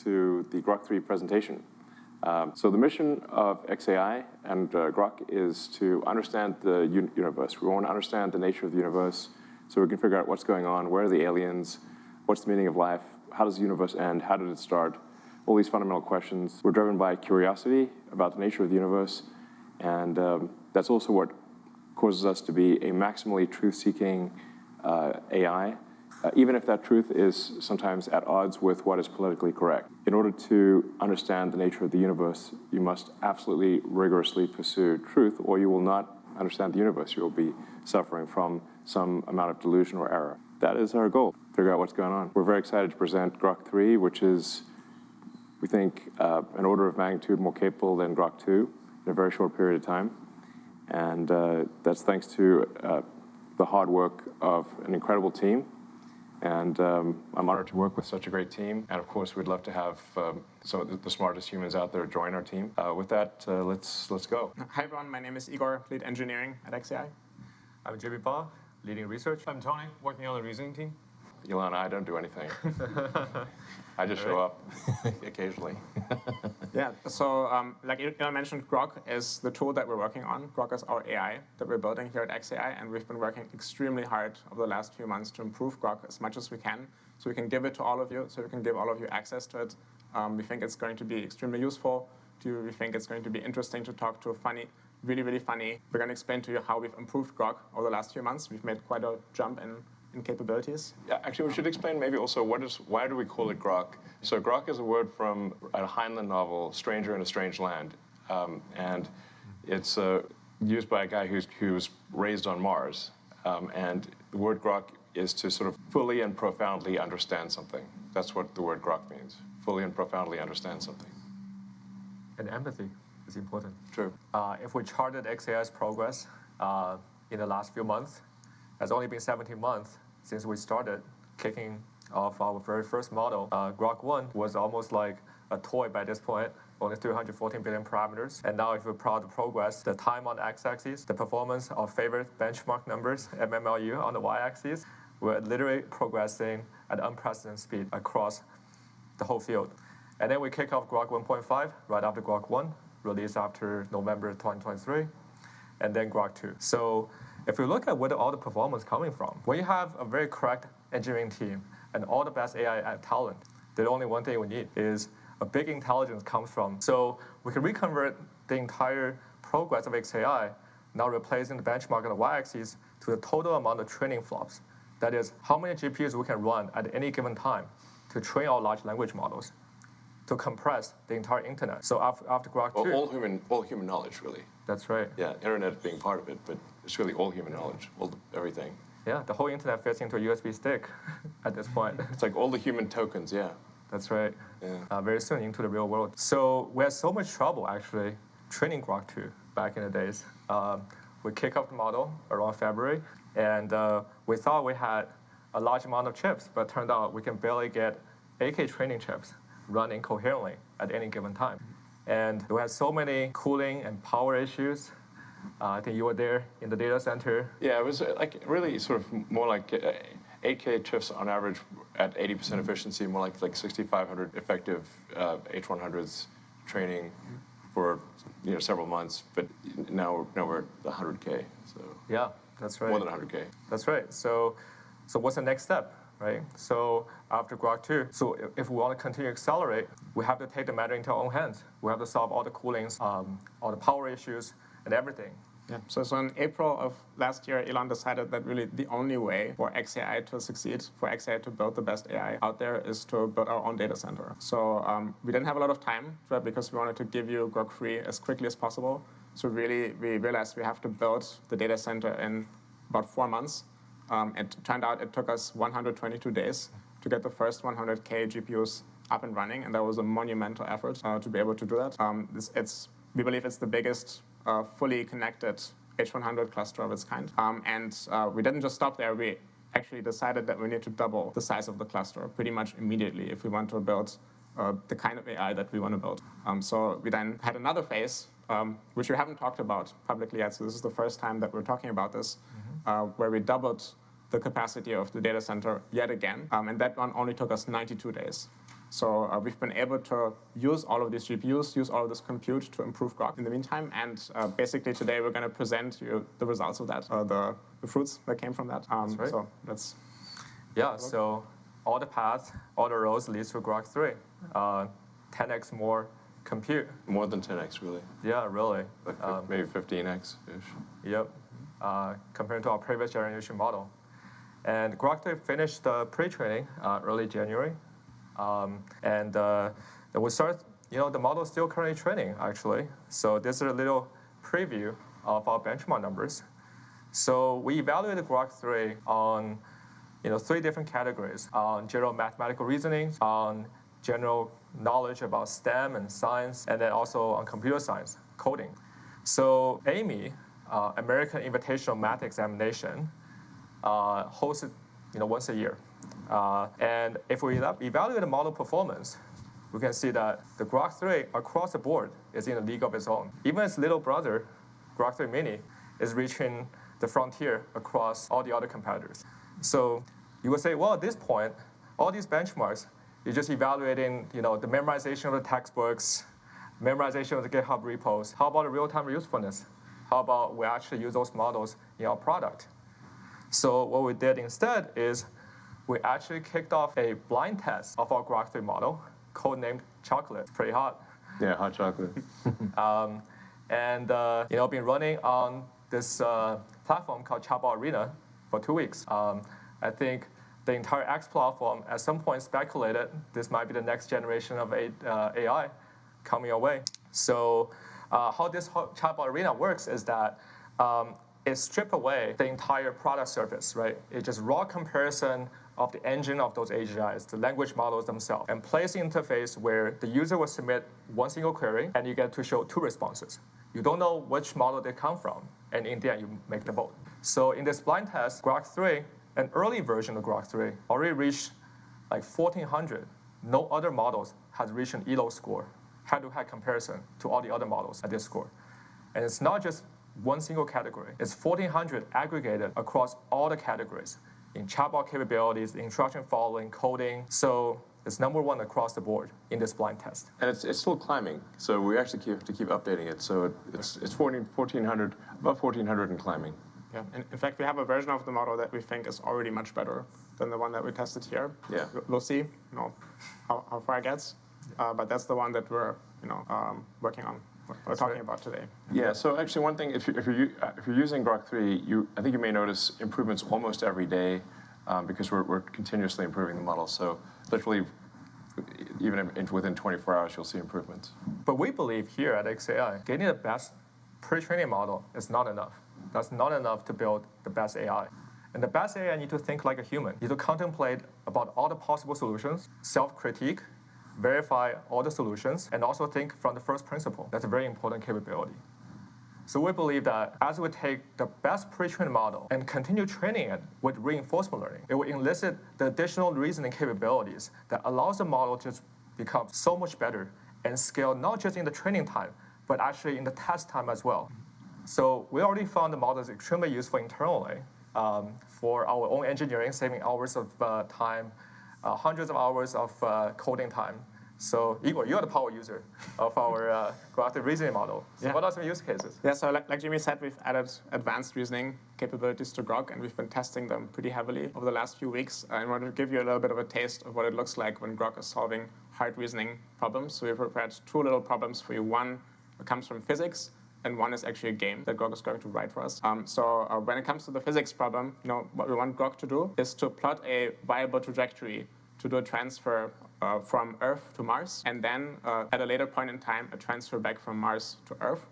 to the Grok 3 presentation. So the mission of xAI and Grok is to understand the universe. We want to understand the nature of the universe so we can figure out what's going on, where are the aliens, what's the meaning of life, how does the universe end, how did it start, all these fundamental questions. We're driven by curiosity about the nature of the universe, and that's also what causes us to be a maximally truth-seeking AI, even if that truth is sometimes at odds with what is politically correct. In order to understand the nature of the universe, you must absolutely rigorously pursue truth, or you will not understand the universe. You will be suffering from some amount of delusion or error. That is our goal, figure out what's going on. We're very excited to present Grok 3, which is, we think, an order of magnitude more capable than Grok 2 in a very short period of time. And that's thanks to the hard work of an incredible team. And I'm honored to work with such a great team. And of course, we'd love to have some of the smartest humans out there join our team. With that, let's go. Hi everyone, my name is Igor, lead engineering at xAI. I'm JB Ba, leading research. I'm Tony, working on the reasoning team. Elon, I don't do anything. I just show up occasionally. Yeah, so like Elon mentioned, Grok is the tool that we're working on. Grok is our AI that we're building here at xAI, and we've been working extremely hard over the last few months to improve Grok as much as we can, so we can give it to all of you, so we can give all of you access to it. We think it's going to be extremely useful. We think it's going to be interesting to talk to funny, really, really funny. We're going to explain to you how we've improved Grok over the last few months. We've made quite a jump in capabilities. Yeah, actually, we should explain maybe also why do we call it Grok? So Grok is a word from a Heinlein novel, Stranger in a Strange Land. And it's used by a guy who's raised on Mars. And the word Grok is to sort of fully and profoundly understand something. That's what the word Grok means, fully and profoundly understand something. And empathy is important. True. If we charted xAI's progress in the last few months, it's only been 17 months since we started kicking off our very first model. Grok 1 was almost like a toy by this point, only 314 billion parameters. And now if we plot the progress, the time on the x-axis, the performance of favorite benchmark numbers, MMLU, on the y-axis, we're literally progressing at unprecedented speed across the whole field. And then we kick off Grok 1.5 right after Grok 1, released after November 2023, and then Grok 2. So if you look at where all the performance is coming from, when you have a very correct engineering team and all the best AI talent, the only one thing we need is a big intelligence comes from. So we can reconvert the entire progress of xAI, now replacing the benchmark on the y-axis to the total amount of training flops. That is, how many GPUs we can run at any given time to train our large language models, to compress the entire internet. So after Grok 2... Well, all human knowledge, really. That's right. Yeah, internet being part of it, but it's really all human knowledge, everything. Yeah, the whole internet fits into a USB stick at this point. It's like all the human tokens, yeah. That's right. Yeah. Very soon into the real world. So we had so much trouble, actually, training Grok 2 back in the days. We kicked off the model around February, and we thought we had a large amount of chips, but it turned out we can barely get 8K training chips running coherently at any given time. And we had so many cooling and power issues. I think you were there in the data center. Yeah, it was like really sort of more like 8K chips on average at 80% efficiency, more like 6,500 effective H100s training for several months. But now we're at 100K. So yeah, that's right. More than 100K. That's right. So what's the next step? Right? So after Grok 2, so if we want to continue to accelerate, we have to take the matter into our own hands. We have to solve all the coolings, all the power issues, and everything. Yeah. So in April of last year, Elon decided that really the only way for xAI to succeed, for xAI to build the best AI out there, is to build our own data center. So we didn't have a lot of time, right, because we wanted to give you Grok 3 as quickly as possible. So really, we realized we have to build the data center in about 4 months. It turned out it took us 122 days to get the first 100K GPUs up and running, and that was a monumental effort to be able to do that. We believe it's the biggest fully connected H100 cluster of its kind. And we didn't just stop there. We actually decided that we need to double the size of the cluster pretty much immediately if we want to build the kind of AI that we want to build. So we then had another phase, which we haven't talked about publicly yet, so this is the first time that we're talking about this, where we doubled the capacity of the data center yet again, and that one only took us 92 days. So we've been able to use all of these GPUs, use all of this compute to improve Grok in the meantime. And basically today we're going to present you the results of that, the fruits that came from that. That's right. So let's. Yeah. So all the paths, all the roads leads to Grok 3. 10x more compute. More than 10x, really. Yeah, really. Like maybe 15x-ish. Yep. Compared to our previous generation model. And Grok 3 finished the pre-training early January. And then we start, the model is still currently training, actually. So this is a little preview of our benchmark numbers. So we evaluated Grok 3 on 3 different categories: on general mathematical reasoning, on general knowledge about STEM and science, and then also on computer science, coding. So AIME, American Invitational Math Examination, hosted once a year. And if we evaluate the model performance, we can see that the Grok 3 across the board is in a league of its own. Even its little brother, Grok 3 Mini, is reaching the frontier across all the other competitors. So you would say, well, at this point, all these benchmarks, you're just evaluating the memorization of the textbooks, memorization of the GitHub repos. How about the real-time usefulness? How about we actually use those models in our product? So what we did instead is we actually kicked off a blind test of our Grok 3 model, codenamed Chocolate. It's pretty hot. Yeah, hot chocolate. And been running on this platform called Chatbot Arena for 2 weeks. I think the entire X platform at some point speculated this might be the next generation of AI coming our way. So how this Chatbot Arena works is that it strips away the entire product surface, right? It's just raw comparison of the engine of those AGIs, the language models themselves, and place an interface where the user will submit one single query, and you get to show 2 responses. You don't know which model they come from, and in the end, you make the vote. So in this blind test, Grok 3, an early version of Grok 3, already reached like 1,400. No other models has reached an ELO score, head-to-head comparison to all the other models at this score. And it's not just one single category. It's 1,400 aggregated across all the categories in chatbot capabilities, instruction following, coding. So it's #1 across the board in this blind test. And it's still climbing, so we actually have to keep updating it. So it's 1,400, above 1,400 and climbing. Yeah. In fact, we have a version of the model that we think is already much better than the one that we tested here. Yeah. We'll see, how far it gets, but that's the one that we're, working on. We're talking about today. Yeah. So actually, one thing, if you're using Grok 3, I think you may notice improvements almost every day, because we're continuously improving the model. So literally, even within 24 hours, you'll see improvements. But we believe here at xAI, getting the best pre-training model is not enough. That's not enough to build the best AI. And the best AI need to think like a human. You need to contemplate about all the possible solutions, self-critique, verify all the solutions, and also think from the first principle. That's a very important capability. So we believe that as we take the best pre-trained model and continue training it with reinforcement learning, it will elicit the additional reasoning capabilities that allows the model to become so much better and scale not just in the training time, but actually in the test time as well. So we already found the model is extremely useful internally for our own engineering, saving hours of time, hundreds of hours of coding time. So Igor, you're the power user of our Grok 3 reasoning model. So what are some use cases? Yeah, so like Jimmy said, we've added advanced reasoning capabilities to Grok, and we've been testing them pretty heavily over the last few weeks. I wanted to give you a little bit of a taste of what it looks like when Grok is solving hard reasoning problems. So we prepared 2 little problems for you. One comes from physics, and one is actually a game that Grok is going to write for us. So when it comes to the physics problem, what we want Grok to do is to plot a viable trajectory to do a transfer from Earth to Mars, and then at a later point in time, a transfer back from Mars to Earth.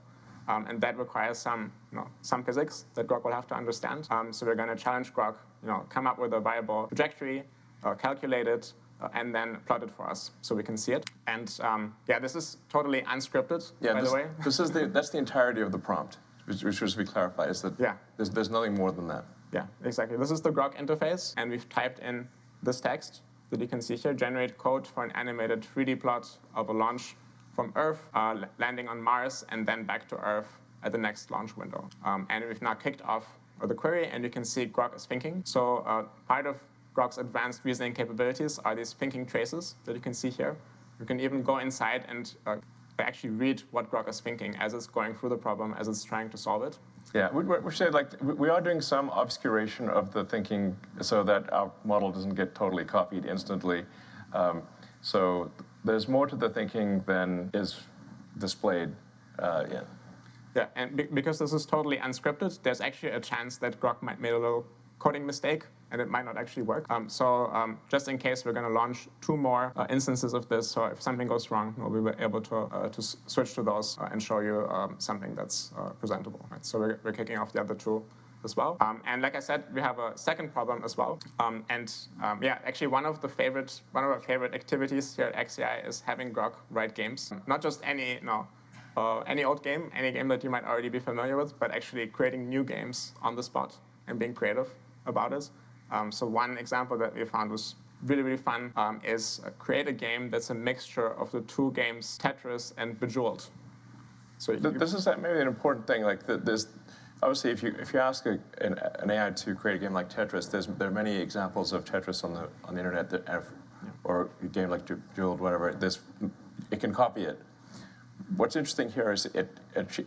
And that requires some physics that Grok will have to understand. So we're going to challenge Grok, come up with a viable trajectory, calculate it, and then plot it for us so we can see it. And this is totally unscripted, by the way. That's the entirety of the prompt, which should be clarified, is that there's nothing more than that. Yeah, exactly. This is the Grok interface, and we've typed in this text that you can see here: generate code for an animated 3D plot of a launch from Earth, landing on Mars, and then back to Earth at the next launch window. And we've now kicked off the query, and you can see Grok is thinking. So part of Grok's advanced reasoning capabilities are these thinking traces that you can see here. You can even go inside and actually read what Grok is thinking as it's going through the problem, as it's trying to solve it. Yeah, we say like we are doing some obscuration of the thinking so that our model doesn't get totally copied instantly. So there's more to the thinking than is displayed. Yeah. Yeah, and because this is totally unscripted, there's actually a chance that Grok might make a little coding mistake, and it might not actually work. Just in case, we're going to launch 2 more instances of this. So if something goes wrong, we'll be able to switch to those and show you something that's presentable. Right? So we're kicking off the other 2 as well. And like I said, we have a second problem as well. Yeah, actually one of our favorite activities here at xAI is having Grok write games. Not just any old game, any game that you might already be familiar with, but actually creating new games on the spot and being creative about it. So one example that we found was really, really fun is create a game that's a mixture of the 2 games Tetris and Bejeweled. So this is maybe an important thing. Like there's obviously, if you ask an AI to create a game like Tetris, there are many examples of Tetris on the internet that or a game like Bejeweled, whatever. It can copy it. What's interesting here is it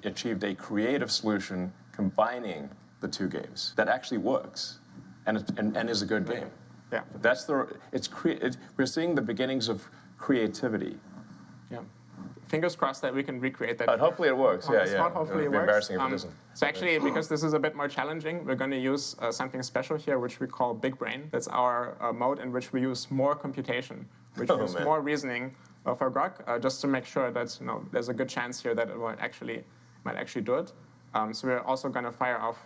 achieved a creative solution combining the 2 games that actually works and is a good game. Yeah, we're seeing the beginnings of creativity. Yeah, fingers crossed that we can recreate that. But hopefully it works. Yeah. Hopefully it would be embarrassing if it doesn't. So actually, because this is a bit more challenging, we're going to use something special here, which we call Big Brain. That's our mode in which we use more computation, which use more reasoning for Grok, just to make sure that there's a good chance here that it might actually do it. So we're also going to fire off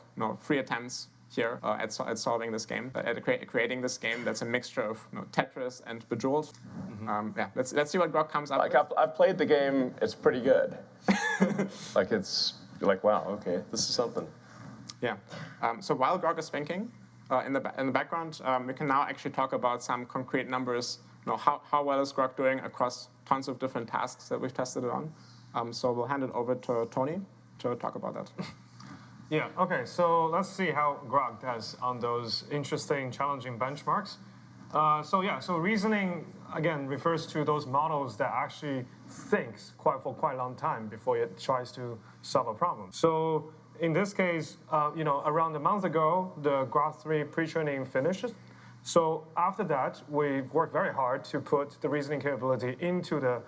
3 attempts here at solving this game, at creating this game that's a mixture of Tetris and Bejeweled. Yeah, let's see what Grok comes up with. I've played the game; it's pretty good. You're like, wow, okay, this is something. Yeah. So while Grok is thinking, in the background, we can now actually talk about some concrete numbers. How well is Grok doing across tons of different tasks that we've tested it on. So we'll hand it over to Tony to talk about that. Yeah, okay, so let's see how Grok does on those interesting, challenging benchmarks. So reasoning, again, refers to those models that actually thinks for quite a long time before it tries to solve a problem. So in this case, around a month ago, the Grok 3 pre-training finished. So after that, we've worked very hard to put the reasoning capability into the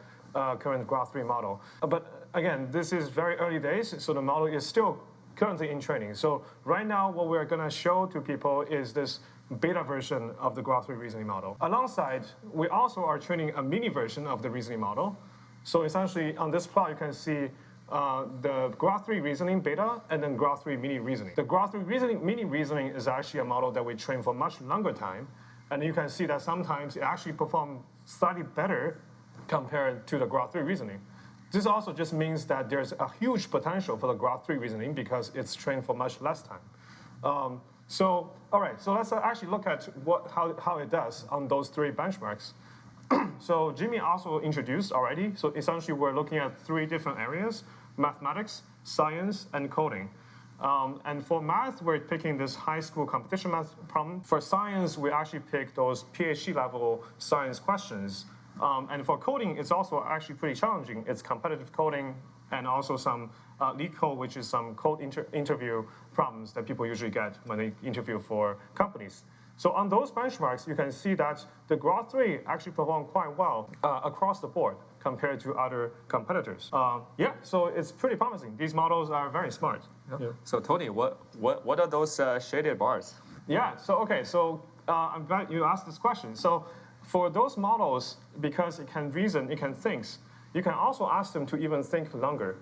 current Grok 3 model. But again, this is very early days, so the model is still currently in training. So right now, what we're going to show to people is this beta version of the Grok 3 reasoning model. Alongside, we also are training a mini version of the reasoning model. So essentially, on this plot, you can see the Grok 3 reasoning beta and then Grok 3 mini reasoning. The Grok 3 mini reasoning is actually a model that we train for much longer time. And you can see that sometimes it actually performs slightly better compared to the Grok 3 reasoning. This also just means that there's a huge potential for the Grok 3 reasoning because it's trained for much less time. All right, so let's actually look at how it does on those 3 benchmarks. So Jimmy also introduced already. So essentially, we're looking at 3 different areas: mathematics, science, and coding. And for math, we're picking this high school competition math problem. For science, we actually pick those PhD level science questions. And for coding, it's also actually pretty challenging. It's competitive coding and also some lead code, which is some code interview problems that people usually get when they interview for companies. So on those benchmarks, you can see that the Grok 3 actually performed quite well across the board compared to other competitors. Yeah, so it's pretty promising. These models are very smart. Yeah. So Tony, what are those shaded bars? Yeah, so I'm glad you asked this question. So for those models, because it can reason, it can think, you can also ask them to even think longer.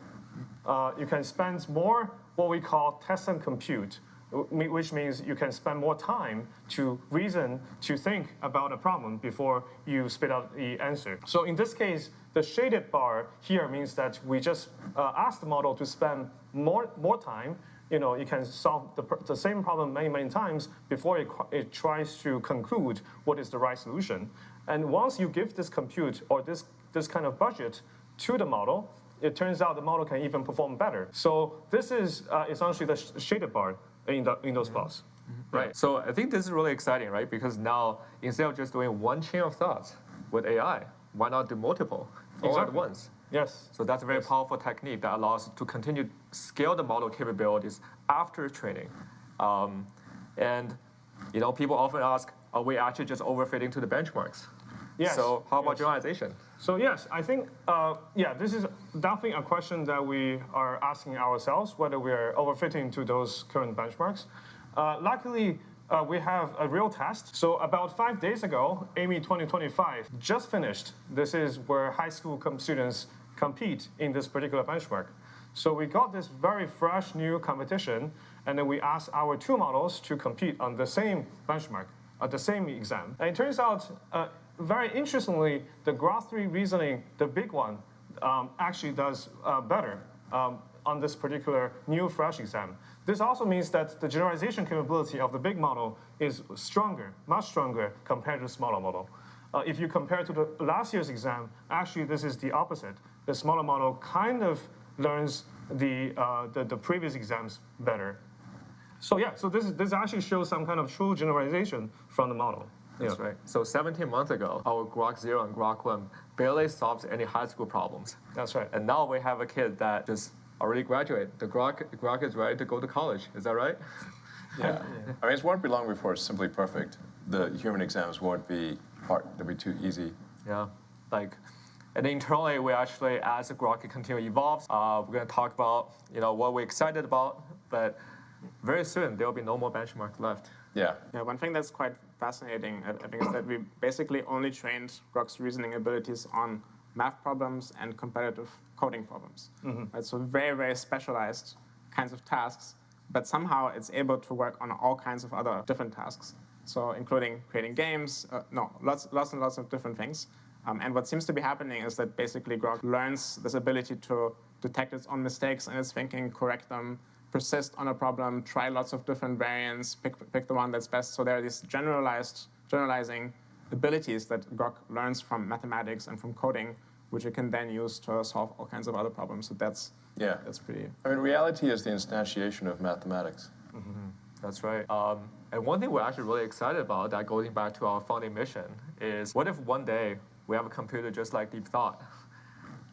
You can spend more what we call test and compute, which means you can spend more time to reason, to think about a problem before you spit out the answer. So in this case, the shaded bar here means that we just ask the model to spend more time. You can solve the same problem many times before it tries to conclude what is the right solution. And once you give this compute or this kind of budget to the model, it turns out the model can even perform better. So this is essentially the shaded bar in those plots. Right. So I think this is really exciting, right? Because now, instead of just doing one chain of thoughts with AI, why not do multiple all at once? Yes. So that's a very powerful technique that allows us to continue to scale the model capabilities after training. And people often ask, are we actually just overfitting to the benchmarks? Yes. So how about generalization? So yes, I think, this is definitely a question that we are asking ourselves, whether we are overfitting to those current benchmarks. Luckily, we have a real test. So about 5 days ago, AIME 2025 just finished. This is where high school students compete in this particular benchmark. So we got this very fresh new competition, and then we asked our two models to compete on the same benchmark, at the same exam. And it turns out, very interestingly, the Grok 3 reasoning, the big one, actually does better on this particular new fresh exam. This also means that the generalization capability of the big model is stronger, much stronger compared to the smaller model. If you compare to the last year's exam, actually this is the opposite. The smaller model kind of learns the previous exams better. So yeah, so this actually shows some kind of true generalization from the model. That's right. So 17 months ago, our Grok 0 and Grok 1 barely solved any high school problems. That's right. And now we have a kid that just already graduated. The Grok is ready to go to college. Is that right? Yeah. I mean, it won't be long before it's simply perfect. The human exams won't be hard. They'll be too easy. Yeah. And internally, we actually, as the Grok continue to evolve, we're going to talk about what we're excited about. But very soon, there will be no more benchmark left. Yeah. Yeah, one thing that's quite fascinating, I think, is that we basically only trained Grok's reasoning abilities on math problems and competitive coding problems. Right? So very, very specialized kinds of tasks, but somehow it's able to work on all kinds of other different tasks. So including creating games, lots and lots of different things. And what seems to be happening is that basically Grok learns this ability to detect its own mistakes in its thinking, correct them, persist on a problem, try lots of different variants, pick the one that's best. So there are these generalizing abilities that Grok learns from mathematics and from coding, which it can then use to solve all kinds of other problems. So that's pretty. I mean, reality is the instantiation of mathematics. That's right. And one thing we're actually really excited about, that going back to our founding mission, is what if one day we have a computer just like Deep Thought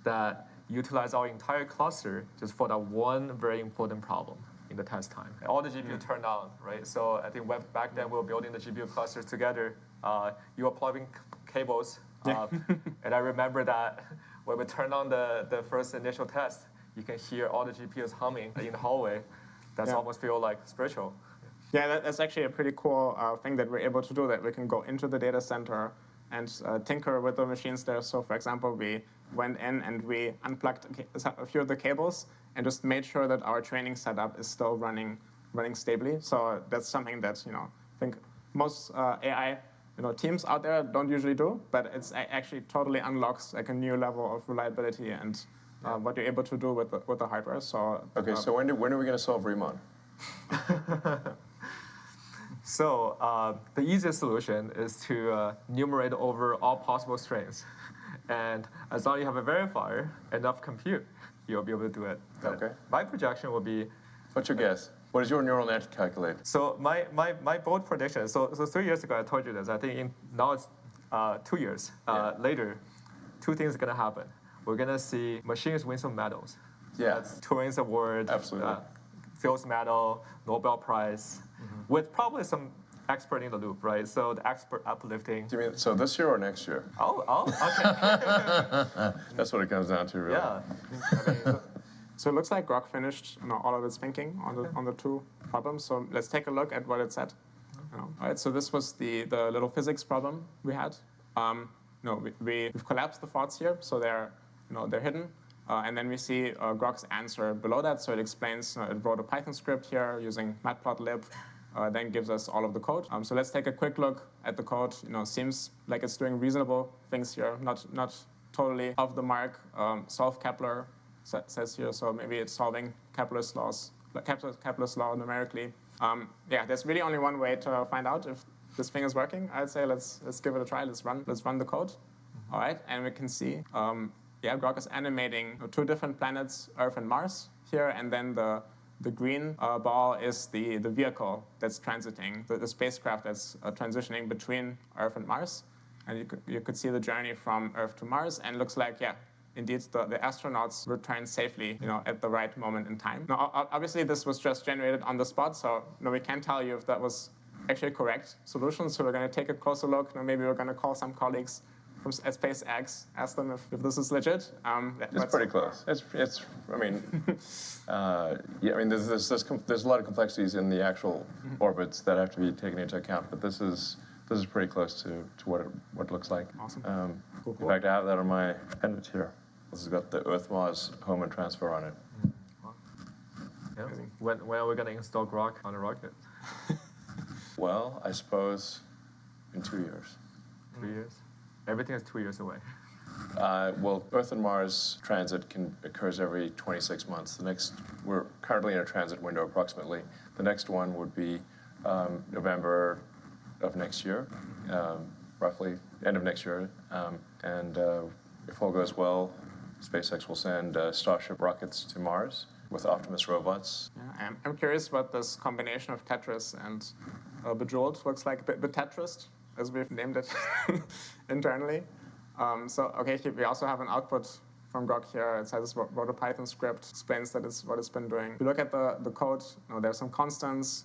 that utilize our entire cluster just for that one very important problem in the test time. And all the GPU turned on, right? So I think back then we were building the GPU clusters together. You were plugging cables. And I remember that when we turned on the first initial test, you can hear all the GPUs humming in the hallway. That's almost feel like spiritual. Yeah, that's actually a pretty cool thing that we're able to do, that we can go into the data center and tinker with the machines there. So for example, we went in and we unplugged a few of the cables and just made sure that our training setup is still running stably. So that's something that I think most AI teams out there don't usually do, but it's actually totally unlocks like a new level of reliability and what you're able to do with the hardware. So okay, so when are we going to solve Riemann? So the easiest solution is to numerate over all possible strings. And as long as you have a verifier, enough compute, you'll be able to do it. Okay. My projection will be... What's your guess? What does your neural net calculate? So my bold prediction, so 3 years ago I told you this, I think now it's 2 years later, two things are going to happen. We're going to see machines win some medals. Yeah. That's Turing's Award, Absolutely. Fields Medal, Nobel Prize, with probably some expert in the loop, right? So the expert uplifting. Do you mean so this year or next year? Oh, okay. That's what it comes down to, really. Yeah. I mean, so it looks like Grok finished all of its thinking on the two problems. So let's take a look at what it said. All right. So this was the little physics problem we had. We've collapsed the thoughts here, so they're hidden. And then we see Grok's answer below that. So it explains, it wrote a Python script here using matplotlib, then gives us all of the code. So let's take a quick look at the code. Seems like it's doing reasonable things here, not totally off the mark. Solve Kepler says here, so maybe it's solving Kepler's law numerically. There's really only one way to find out if this thing is working. I'd say let's give it a try. Let's run the code. All right, and we can see. Grok is animating two different planets, Earth and Mars here, and then the The green ball is the vehicle that's transiting, the spacecraft that's transitioning between Earth and Mars. And you could see the journey from Earth to Mars, and looks like, yeah, indeed, the astronauts returned safely, at the right moment in time. Now, obviously, this was just generated on the spot, so we can't tell you if that was actually correct solution. So we're going to take a closer look. Maybe we're going to call some colleagues from SpaceX, ask them if this is legit. It's pretty close. It's. I mean, yeah. I mean, there's a lot of complexities in the actual orbits that have to be taken into account, but this is pretty close to what it looks like. Awesome. Cool. In fact, I have that on my pendant here. This has got the Earth-Mars home and transfer on it. Yeah. When are we going to install Grok on a rocket? Well, I suppose in 2 years. 2 years? Everything is 2 years away. Well, Earth and Mars transit occurs every 26 months. We're currently in a transit window approximately. The next one would be November of next year, roughly end of next year. And if all goes well, SpaceX will send Starship rockets to Mars with Optimus robots. Yeah, I'm curious what this combination of Tetris and Bejeweled looks like. Betetris, as we've named it internally. Okay, we also have an output from Grok here. It says wrote a Python script, explains that it's what it's been doing. If you look at the code, there's some constants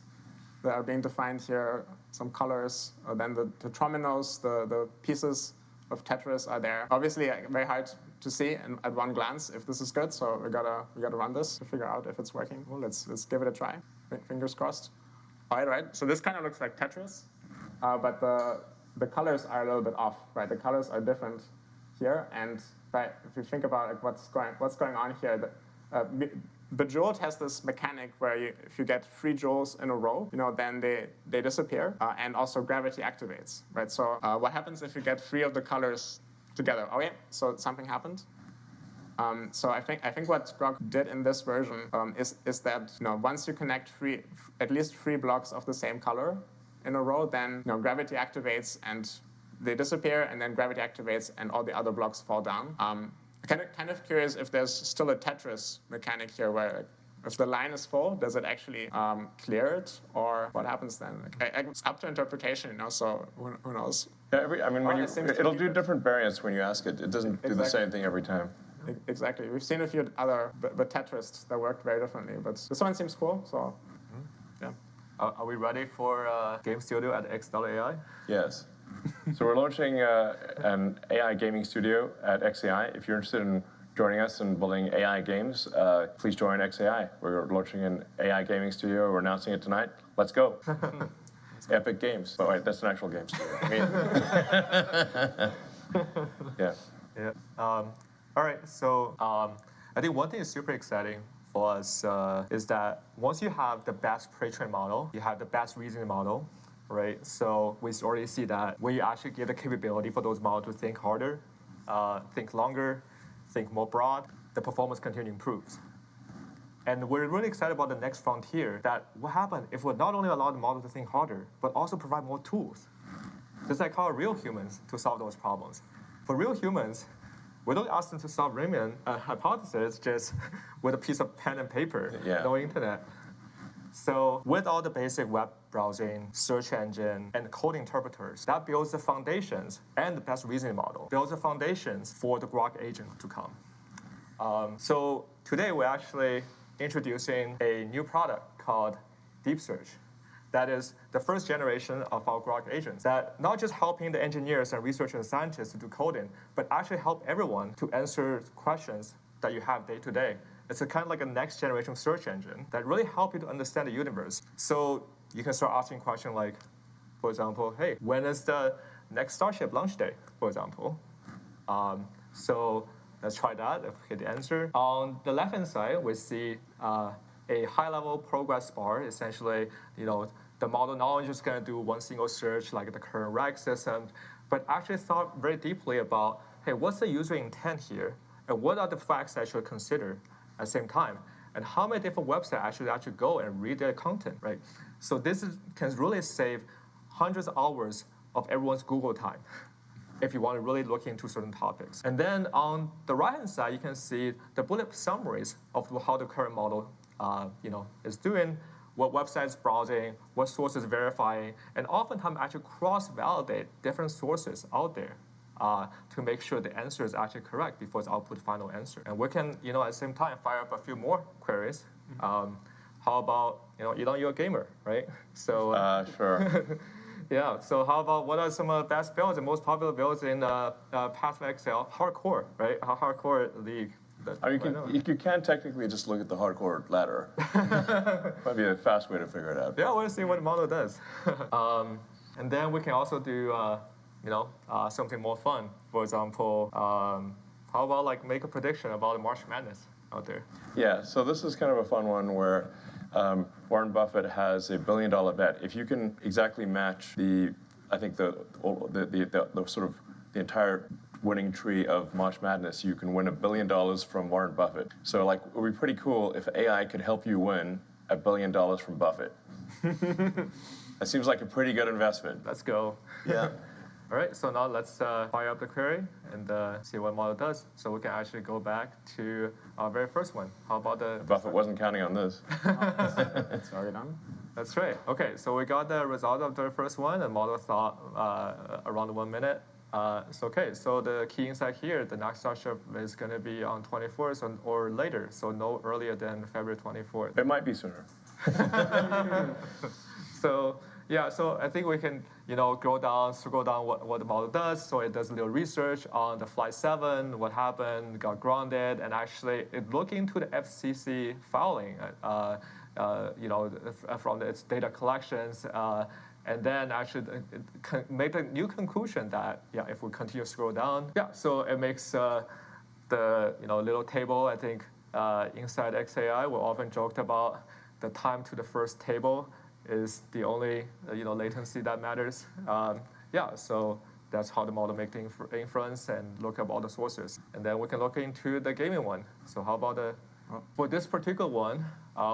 that are being defined here, some colors. Then the tetrominos, the pieces of Tetris are there. Obviously, very hard to see at one glance if this is good. So we gotta run this to figure out if it's working. Well, let's give it a try. Fingers crossed. All right. So this kind of looks like Tetris, but the colors are a little bit off, right? The colors are different here, and if you think about what's going on here, Bejeweled has this mechanic where if you get 3 jewels in a row, then they disappear, and also gravity activates, right? So what happens if you get 3 of the colors together? Oh yeah, so something happened. So I think what Grok did in this version is that once you connect at least 3 blocks of the same color in a row, then gravity activates and they disappear, and then gravity activates and all the other blocks fall down. Kind of curious if there's still a Tetris mechanic here where if the line is full, does it actually clear it, or what happens then? It's up to interpretation, so who knows? Yeah, it'll do different variants when you ask it. It doesn't do the same thing every time. Exactly. We've seen a few other Tetris that worked very differently, but this one seems cool. So, yeah. Are we ready for Game Studio at xAI? Yes. So we're launching an AI gaming studio at xAI. If you're interested in joining us in building AI games, please join xAI. We're launching an AI gaming studio. We're announcing it tonight. Let's go. Epic Games. Oh, wait, that's an actual game studio. Yeah. Yeah. All right. So I think one thing is super exciting for us is that once you have the best pre-trained model, you have the best reasoning model, right? So we already see that when you actually give the capability for those models to think harder, think longer, think more broad, the performance continually improves. And we're really excited about the next frontier, that what happens if we not only allow the model to think harder, but also provide more tools, just like how real humans to solve those problems. For real humans, we don't ask them to solve Riemann hypothesis just with a piece of pen and paper, no internet. So with all the basic web browsing, search engine, and code interpreters, that builds the foundations, and the best reasoning model builds the foundations for the Grok agent to come. So today we're actually introducing a new product called Deep Search. That is the first generation of our Grok agents that not just helping the engineers and researchers and scientists to do coding, but actually help everyone to answer questions that you have day to day. It's a kind of like a next generation search engine that really help you to understand the universe. So you can start asking questions like, for example, hey, when is the next Starship launch day, for example? So let's try that, if we get the answer. On the left-hand side, we see a high-level progress bar. Essentially, the model not only just going to do one single search like the current RAG system, but actually thought very deeply about, hey, what's the user intent here? And what are the facts I should consider at the same time? And how many different websites I should actually go and read their content, right? So this can really save hundreds of hours of everyone's Google time if you want to really look into certain topics. And then on the right-hand side, you can see the bullet summaries of how the current model is doing, what websites browsing, what sources verifying, and oftentimes actually cross-validate different sources out there to make sure the answer is actually correct before it's output final answer. And we can, at the same time, fire up a few more queries. How about, Elon, you're a gamer, right? So Sure. yeah. So how about what are some of the best builds and most popular builds in Python Excel hardcore, right? Hardcore league. You can technically just look at the hardcore ladder. Might be a fast way to figure it out. Yeah, I want to see what the model does. And then we can also do, something more fun. For example, how about like make a prediction about the March Madness out there? Yeah, so this is kind of a fun one where Warren Buffett has $1 billion bet. If you can exactly match the sort of the entire winning tree of March Madness, you can win $1 billion from Warren Buffett. So like, it would be pretty cool if AI could help you win $1 billion from Buffett. That seems like a pretty good investment. Let's go. Yeah. All right, so now let's fire up the query and see what model does. So we can actually go back to our very first one. How about the... Buffett wasn't counting on this. It's already done. That's right. Okay, so we got the result of the first one, and model thought around 1 minute. So the key insight here, the next starship is going to be on 24th or later, so no earlier than February 24th. It might be sooner. So yeah, so I think we can scroll down what the model does. So it does a little research on the Flight 7, what happened, got grounded, and actually it looked into the FCC filing, from its data collections. And then actually make a new conclusion that, if we continue to scroll down, so it makes the little table. I think inside xAI, we often joked about the time to the first table is the only latency that matters. So that's how the model makes the inference and look up all the sources. And then we can look into the gaming one. So how about for this particular one,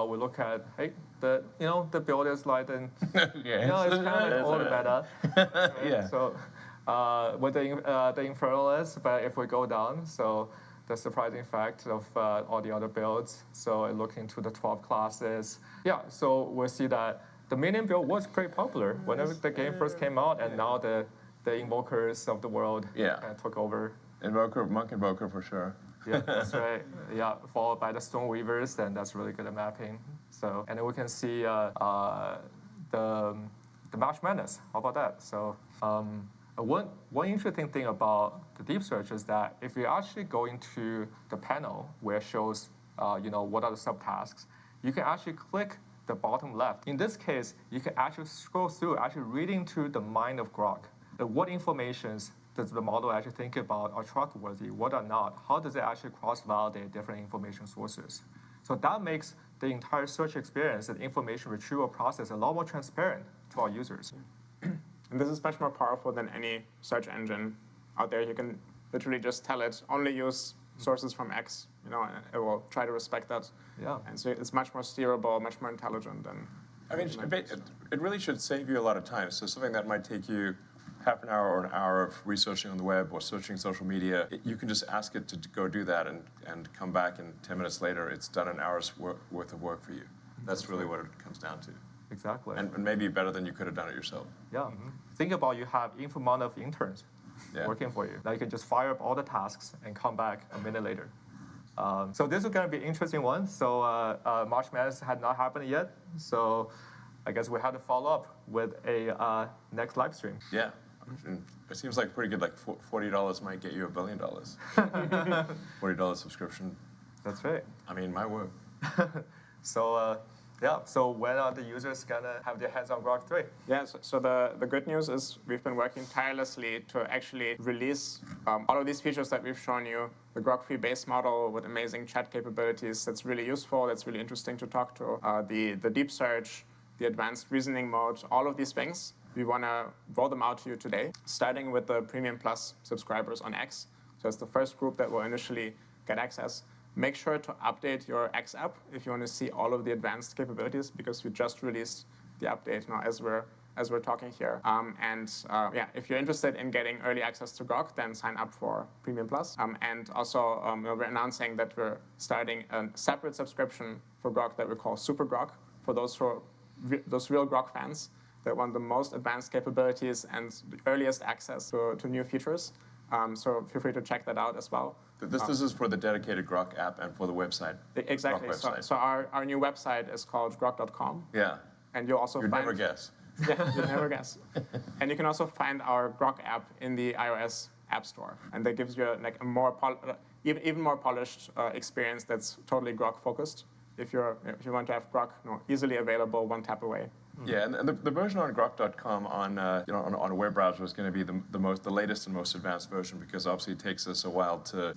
we look at, hey, the build is like, it's kind of all the meta. Right? Yeah. So with the infernalist, but if we go down, so the surprising fact of all the other builds, so I look into the 12 classes. Yeah, so we'll see that the minion build was pretty popular whenever the game first came out, and now the invokers of the world took over. Monk Invoker for sure. Yeah, that's right. Yeah, followed by the Stoneweavers, and that's really good at mapping. So, and then we can see the March Madness. How about that? So, one interesting thing about the deep search is that if you actually go into the panel where it shows, what are the subtasks, you can actually click the bottom left. In this case, you can actually scroll through, actually reading to the mind of Grok. What informations does the model actually think about are trustworthy, what are not? How does it actually cross-validate different information sources? So that makes the entire search experience and information retrieval process a lot more transparent to our users. And this is much more powerful than any search engine out there. You can literally just tell it, only use sources from X, and it will try to respect that. Yeah. And so it's much more steerable, much more intelligent than... I mean, it really should save you a lot of time. So something that might take you half an hour or an hour of researching on the web or searching social media, you can just ask it to go do that and come back, and 10 minutes later, it's done an hour's worth of work for you. That's really what it comes down to. Exactly. And maybe better than you could have done it yourself. Yeah. Mm-hmm. Think about you have infinite amount of interns working for you. Now you can just fire up all the tasks and come back a minute later. So this is going to be an interesting one. So March Madness had not happened yet. So I guess we have to follow up with a next live stream. Yeah. And it seems like pretty good. Like $40 might get you $1 billion. $40 subscription. That's right. I mean, my word. So so when are the users gonna have their hands on Grok 3? Yeah, so the good news is we've been working tirelessly to actually release all of these features that we've shown you. The Grok 3 base model with amazing chat capabilities that's really useful, that's really interesting to talk to. The deep search, the advanced reasoning mode, all of these things. We want to roll them out to you today, starting with the Premium Plus subscribers on X. So it's the first group that will initially get access. Make sure to update your X app if you want to see all of the advanced capabilities, because we just released the update now as we're as we're talking here. Yeah, if you're interested in getting early access to Grok, then sign up for Premium Plus. And also, we're announcing that we're starting a separate subscription for Grok that we call SuperGrok for those real Grok fans that want the most advanced capabilities and the earliest access to new features. So feel free to check that out as well. This is for the dedicated Grok app and for the website. Exactly. Grok website. So our new website is called grok.com. Yeah. And you'll also You'd find... never guess. Yeah, you'd never guess. And you can also find our Grok app in the iOS App Store. And that gives you like a more even more polished experience that's totally Grok focused. If you want to have Grok easily available, one tap away. Yeah, and the version on Grok.com on a web browser is going to be the latest and most advanced version, because obviously it takes us a while to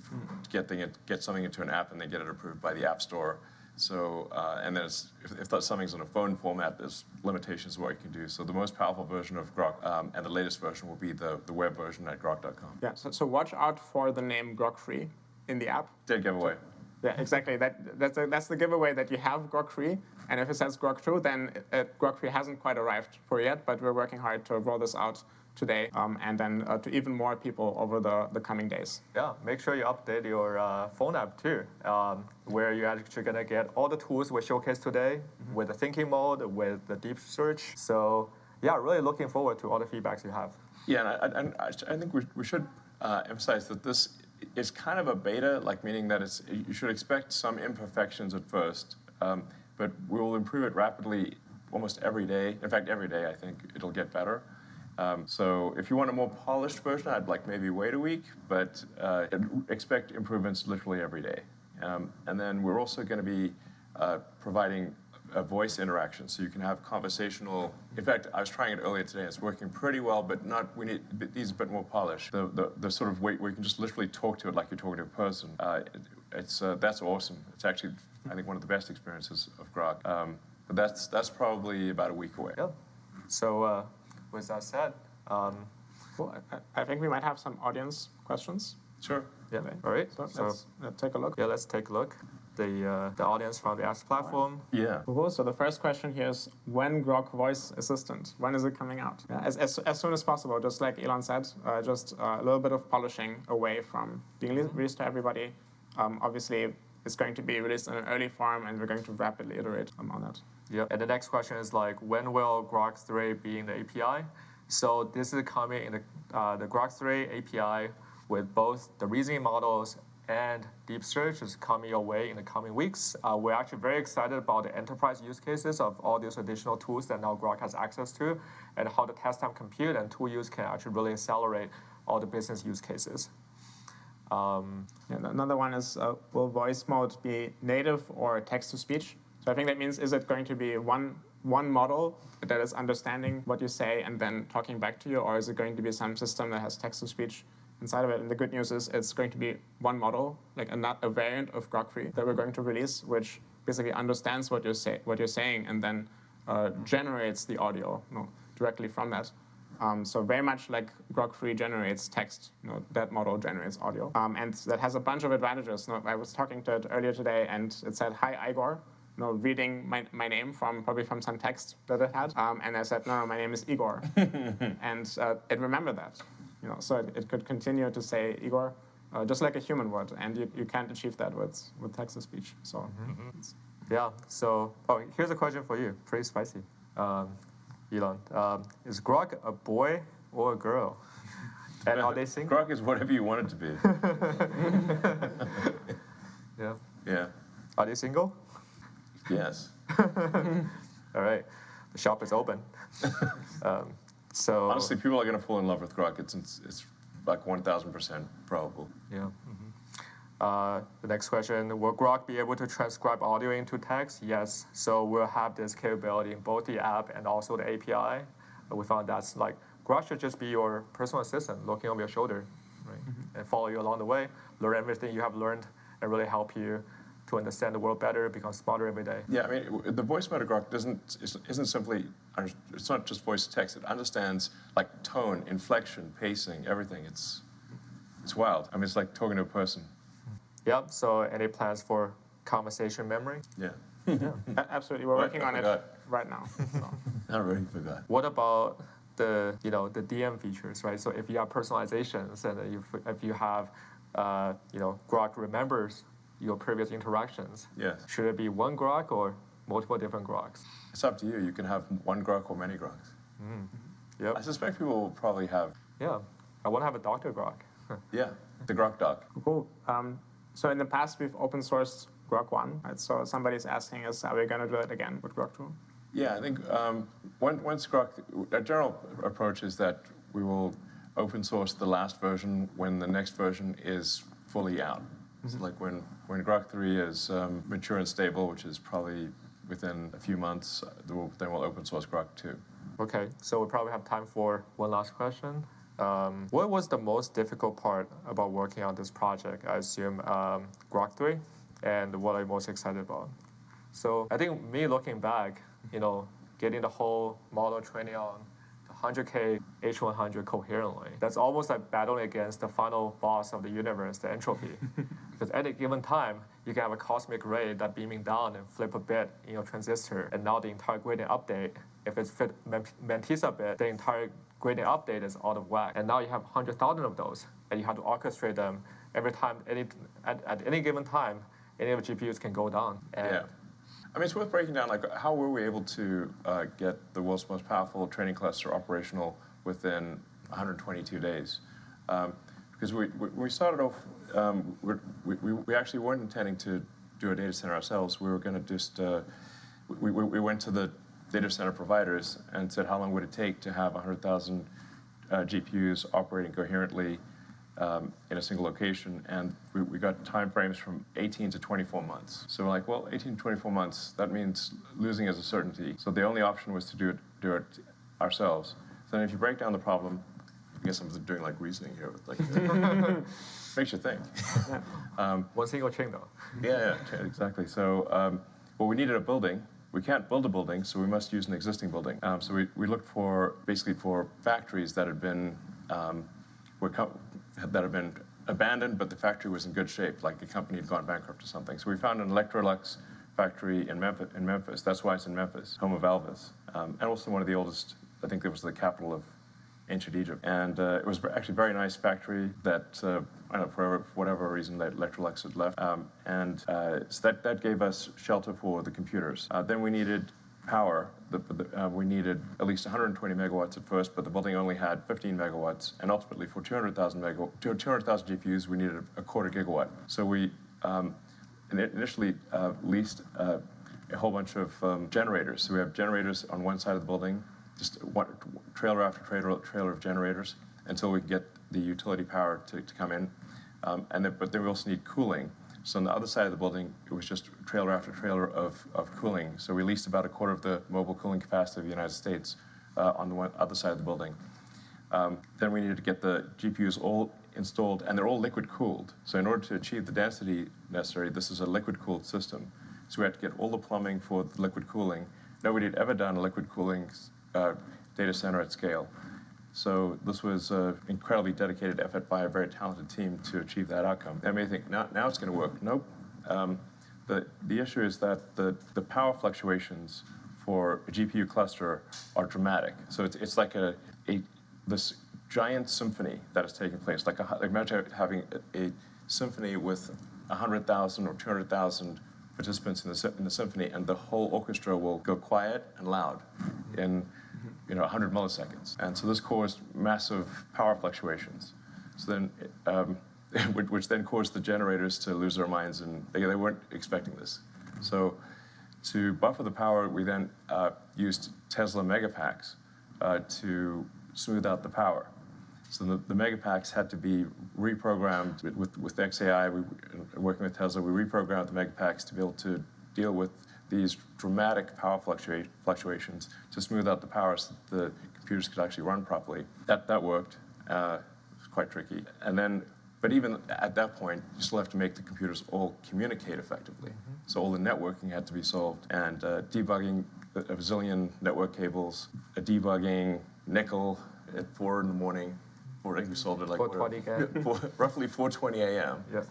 get something into an app and then get it approved by the App Store. So and then if something's in a phone format, there's limitations of what you can do. So the most powerful version of Grok and the latest version will be the web version at Grok.com. Yeah. So watch out for the name Grok Free in the app. Dead giveaway. Yeah, exactly. That's the giveaway, that you have Grok Free, and if it says Grok True, then Grok Free hasn't quite arrived for you yet, but we're working hard to roll this out today, and then to even more people over the coming days. Yeah, make sure you update your phone app too, where you're actually going to get all the tools we showcased today with the thinking mode, with the deep search. So yeah, really looking forward to all the feedbacks you have. Yeah, and I think we should emphasize that this is kind of a beta, like meaning that you should expect some imperfections at first, but we will improve it rapidly almost every day. In fact, every day I think it'll get better. So if you want a more polished version, I'd like maybe wait a week, but expect improvements literally every day. And then we're also going to be providing a voice interaction, so you can have conversational. In fact, I was trying it earlier today. It's working pretty well, but these a bit more polished. The sort of way where you can just literally talk to it like you're talking to a person. That's awesome. It's actually, I think, one of the best experiences of Grok. But that's probably about a week away. Yeah. So with that said, Well, I think we might have some audience questions. Sure. yeah. All right. So let's take a look. Yeah, let's take a look. The audience from the Ask platform. Yeah. Cool. So the first question here is, when Grok Voice Assistant? When is it coming out? Yeah, as soon as possible, just like Elon said, just a little bit of polishing away from being released to everybody. Obviously, it's going to be released in an early form, and we're going to rapidly iterate on that. Yeah. And the next question is like, when will Grok 3 be in the API? So this is coming in the Grok 3 API with both the reasoning models and deep search is coming your way in the coming weeks. We're actually very excited about the enterprise use cases of all these additional tools that now Grok has access to, and how the test time compute and tool use can actually really accelerate all the business use cases. Another one is, will voice mode be native or text-to-speech? So I think that means, is it going to be one model that is understanding what you say and then talking back to you, or is it going to be some system that has text-to-speech inside of it? And the good news is it's going to be one model, like a variant of Grok 3 that we're going to release, which basically understands what you're saying and then generates the audio directly from that. So very much like Grok 3 generates text, that model generates audio. And that has a bunch of advantages. I was talking to it earlier today, and it said, "Hi, Igor," reading my name probably from some text that it had. And I said, "No, my name is Igor." And it remembered that. So it could continue to say Igor, just like a human would, and you can't achieve that with text-to-speech. So, Yeah. So, here's a question for you. Pretty spicy, Elon. Is Grok a boy or a girl? And are they single? Grok is whatever you want it to be. Yeah. Yeah. Are they single? Yes. All right. The shop is open. So Honestly, people are going to fall in love with Grok. It's like 1,000% probable. Yeah. The next question, will Grok be able to transcribe audio into text? Yes. So we'll have this capability in both the app and also the API. We found that's like, Grok should just be your personal assistant looking over your shoulder, right? And follow you along the way, learn everything you have learned, and really help you to understand the world better, become smarter every day. Yeah, I mean, the voice mode of Grok isn't simply, it's not just voice to text. It understands like tone, inflection, pacing, everything. It's wild. I mean, it's like talking to a person. Yep. So any plans for conversation memory? Yeah. absolutely, we're working on it forgot. right now. So. I already forgot. What about the the DM features, right? So if you have personalizations and if you have Grok remembers your previous interactions, Yes. should it be one Grok or multiple different Groks? It's up to you. You can have one Grok or many Groks. Yep. I suspect people will probably have, Yeah. I want to have a Dr. Grok. yeah, the Grok doc. Cool. So in the past, we've open sourced Grok 1. Right? So somebody's asking us, are we going to do it again with Grok 2? Yeah, I think once Grok, our general approach is that we will open source the last version when the next version is fully out. So like when Grok 3 is mature and stable, which is probably within a few months, then we'll open source Grok 2. Okay, so we probably have time for one last question. What was the most difficult part about working on this project? I assume Grok 3, and what are you most excited about? So I think me looking back, getting the whole model training on the 100K H100 coherently, that's almost like battling against the final boss of the universe, the entropy. Because at a given time, you can have a cosmic ray that beaming down and flip a bit in your transistor, and now the entire gradient update, if it's fit Mantissa bit, the entire gradient update is out of whack. And now you have 100,000 of those, and you have to orchestrate them every time, at any given time, any of the GPUs can go down. And Yeah. I mean, it's worth breaking down, like, how were we able to get the world's most powerful training cluster operational within 122 days? Because we started off, we actually weren't intending to do a data center ourselves. We were going to just, we went to the data center providers and said, how long would it take to have 100,000 GPUs operating coherently in a single location? And we got time frames from 18 to 24 months. So we're like, well, 18 to 24 months, that means losing as a certainty. So the only option was to do it ourselves. So then if you break down the problem, I guess I'm doing like reasoning here, but like, makes you think. one single chain though. Yeah, exactly. So, well, we needed a building. We can't build a building, so we must use an existing building. So we looked basically for factories that had been abandoned, but the factory was in good shape, like the company had gone bankrupt or something. So we found an Electrolux factory in Memphis. That's why it's in Memphis, home of Elvis, and also one of the oldest. I think it was the capital of ancient Egypt. And it was actually a very nice factory that, I don't know, for whatever reason, that Electrolux had left. So that gave us shelter for the computers. Then we needed power. We needed at least 120 megawatts at first, but the building only had 15 megawatts. And ultimately, for 200,000 GPUs, we needed a quarter gigawatt. So we initially leased a whole bunch of generators. So we have generators on one side of the building, just one trailer after trailer of generators until we get the utility power to come in. But then we also need cooling. So on the other side of the building, it was just trailer after trailer of cooling. So we leased about a quarter of the mobile cooling capacity of the United States on the other side of the building. Then we needed to get the GPUs all installed, and they're all liquid cooled. So in order to achieve the density necessary, this is a liquid cooled system. So we had to get all the plumbing for the liquid cooling. Nobody had ever done a liquid cooling data center at scale. So this was an incredibly dedicated effort by a very talented team to achieve that outcome. I may think, now it's going to work. Nope. The issue is that the power fluctuations for a GPU cluster are dramatic. So it's like this giant symphony that is taking place. Like imagine having a symphony with 100,000 or 200,000 participants in the symphony, and the whole orchestra will go quiet and loud in 100 milliseconds. And so this caused massive power fluctuations. So then, which then caused the generators to lose their minds, and they weren't expecting this. So to buffer the power, we then used Tesla megapacks to smooth out the power. So the megapacks had to be reprogrammed with xAI. Working with Tesla, we reprogrammed the megapacks to be able to deal with these dramatic power fluctuations to smooth out the power so that the computers could actually run properly. That worked. It was quite tricky. But even at that point, you still have to make the computers all communicate effectively. So all the networking had to be solved, and debugging a bazillion network cables, debugging nickel at 4 in the morning. I think we solved it like 4:20 roughly 4:20 a.m. Yes.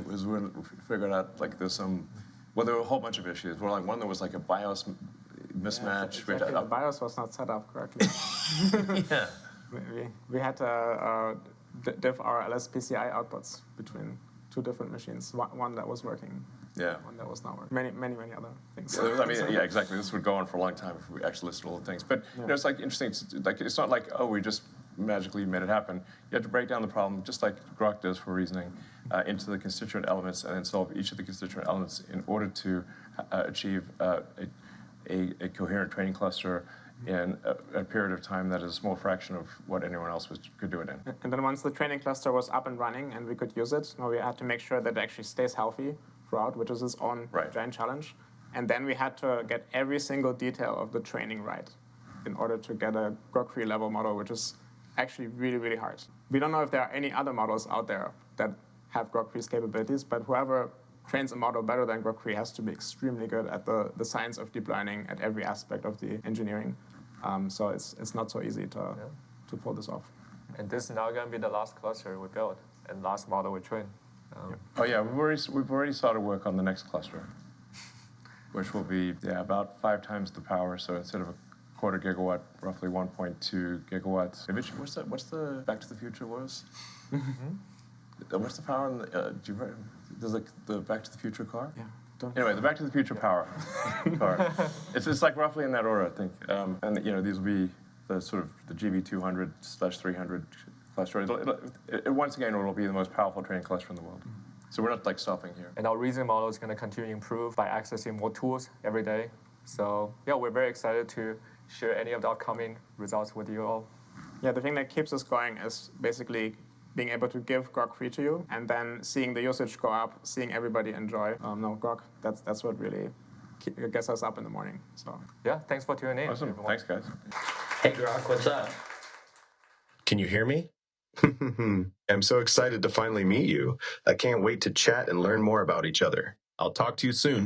was when we figured out like there were a whole bunch of issues. One there was like a BIOS mismatch. Exactly. The BIOS was not set up correctly. Yeah. We had to diff our LSPCI outputs between two different machines. One that was working, Yeah. one that was not working. Many other things. I mean, yeah, exactly. This would go on for a long time if we actually listed all the things. But you know, it's like interesting. It's not like, oh, we just magically made it happen. You have to break down the problem, just like Grok does for reasoning, into the constituent elements, and then solve each of the constituent elements in order to achieve a coherent training cluster in a period of time that is a small fraction of what anyone else could do it in. And then once the training cluster was up and running and we could use it, we had to make sure that it actually stays healthy throughout, which is its own giant challenge. And then we had to get every single detail of the training right in order to get a Grok 3 level model, which is actually really, really hard. We don't know if there are any other models out there that have Grok 3's capabilities, but whoever trains a model better than Grok 3 has to be extremely good at the science of deep learning at every aspect of the engineering. So it's not so easy to pull this off. And this is now going to be the last cluster we build and last model we train. Oh yeah, we've already started work on the next cluster, which will be about 5 times the power. So instead of a quarter gigawatt, roughly 1.2 gigawatts. What's the Back to the Future was? What's the power in the? There's like the Back to the Future car. Yeah. Anyway, the Back to the Future power car. It's like roughly in that order, I think. And you know, these will be the sort of the GB200/300 cluster. Once again, it'll be the most powerful training cluster in the world. So we're not like stopping here. And our reasoning model is going to continue to improve by accessing more tools every day. So yeah, we're very excited to share any of the upcoming results with you all. Yeah, the thing that keeps us going is basically being able to give Grok 3 to you and then seeing the usage go up, seeing everybody enjoy. Grok, that's what really gets us up in the morning. So yeah, thanks for tuning in. Awesome. Everyone. Thanks, guys. Hey, Grok, what's up? Can you hear me? I'm so excited to finally meet you. I can't wait to chat and learn more about each other. I'll talk to you soon.